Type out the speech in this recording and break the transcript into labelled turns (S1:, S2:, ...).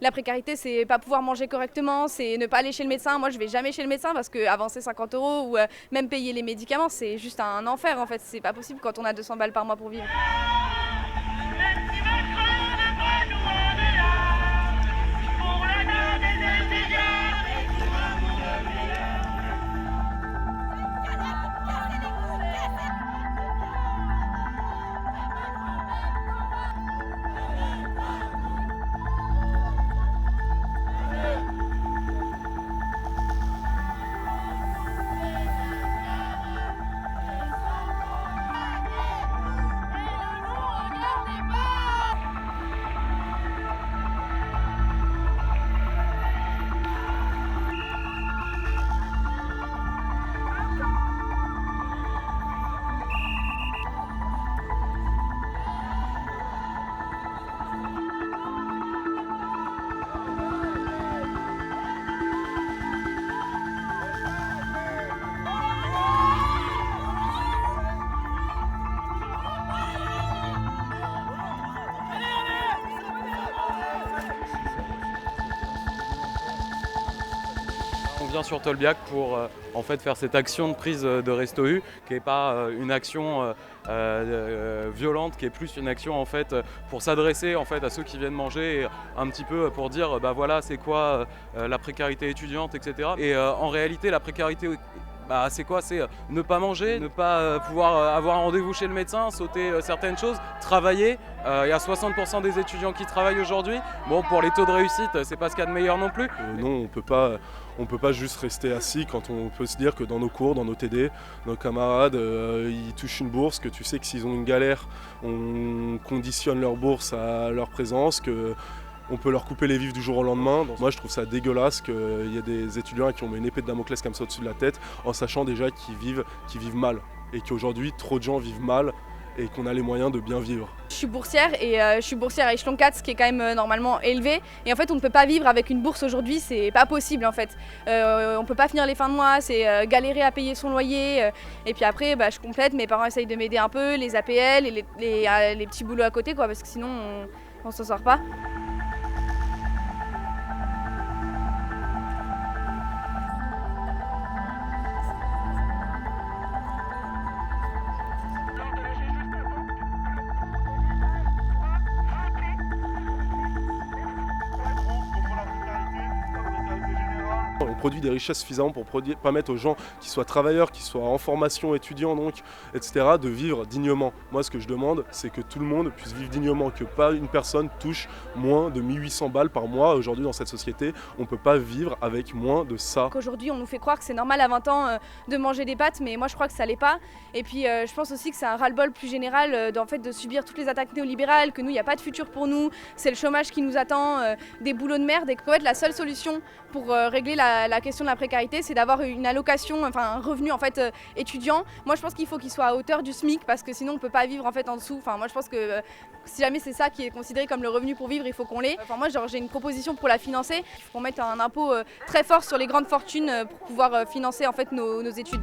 S1: La précarité, c'est pas pouvoir manger correctement, c'est ne pas aller chez le médecin. Moi, je vais jamais chez le médecin parce que avancer 50 € ou même payer les médicaments, c'est juste un enfer en fait. C'est pas possible quand on a 200 balles par mois pour vivre.
S2: On vient sur Tolbiac pour en fait faire cette action de prise de Resto U, qui n'est pas une action violente, qui est plus une action en fait pour s'adresser en fait à ceux qui viennent manger, et un petit peu pour dire bah voilà c'est quoi la précarité étudiante, etc. Et en réalité la précarité c'est quoi? C'est ne pas manger, ne pas pouvoir avoir un rendez-vous chez le médecin, sauter certaines choses, travailler. Il y a 60% des étudiants qui travaillent aujourd'hui. Bon, pour les taux de réussite, c'est pas ce qu'il y a de meilleur non plus.
S3: Non, on peut pas juste rester assis quand on peut se dire que dans nos cours, dans nos TD, nos camarades, ils touchent une bourse, que tu sais que s'ils ont une galère, on conditionne leur bourse à leur présence, que on peut leur couper les vifs du jour au lendemain. Donc moi je trouve ça dégueulasse qu'il y ait des étudiants qui ont mis une épée de Damoclès comme ça au-dessus de la tête, en sachant déjà qu'ils vivent mal. Et qu'aujourd'hui trop de gens vivent mal et qu'on a les moyens de bien vivre.
S1: Je suis boursière et je suis boursière à échelon 4, ce qui est quand même normalement élevé. Et en fait, on ne peut pas vivre avec une bourse aujourd'hui, c'est pas possible en fait. On peut pas finir les fins de mois, c'est galérer à payer son loyer. Et puis après, je complète, mes parents essayent de m'aider un peu, les APL et les petits boulots à côté, quoi, parce que sinon on s'en sort pas.
S3: On produit des richesses suffisamment pour permettre aux gens qui soient travailleurs, qui soient en formation, étudiants donc, etc., de vivre dignement. Moi ce que je demande, c'est que tout le monde puisse vivre dignement, que pas une personne touche moins de 1800 balles par mois. Aujourd'hui dans cette société, on ne peut pas vivre avec moins de ça.
S1: Aujourd'hui on nous fait croire que c'est normal à 20 ans de manger des pâtes, mais moi je crois que ça l'est pas. Et puis je pense aussi que c'est un ras-le-bol plus général de subir toutes les attaques néolibérales, que nous il n'y a pas de futur pour nous, c'est le chômage qui nous attend, des boulots de merde, et qu'en fait la seule solution pour régler la question de la précarité, c'est d'avoir une allocation, un revenu en fait étudiant. Moi je pense qu'il faut qu'il soit à hauteur du SMIC, parce que sinon on peut pas vivre en fait en dessous. Moi je pense que si jamais c'est ça qui est considéré comme le revenu pour vivre, il faut qu'on l'ait. Moi j'ai une proposition pour la financer. Il faut qu'on mette un impôt très fort sur les grandes fortunes pour pouvoir financer en fait nos études.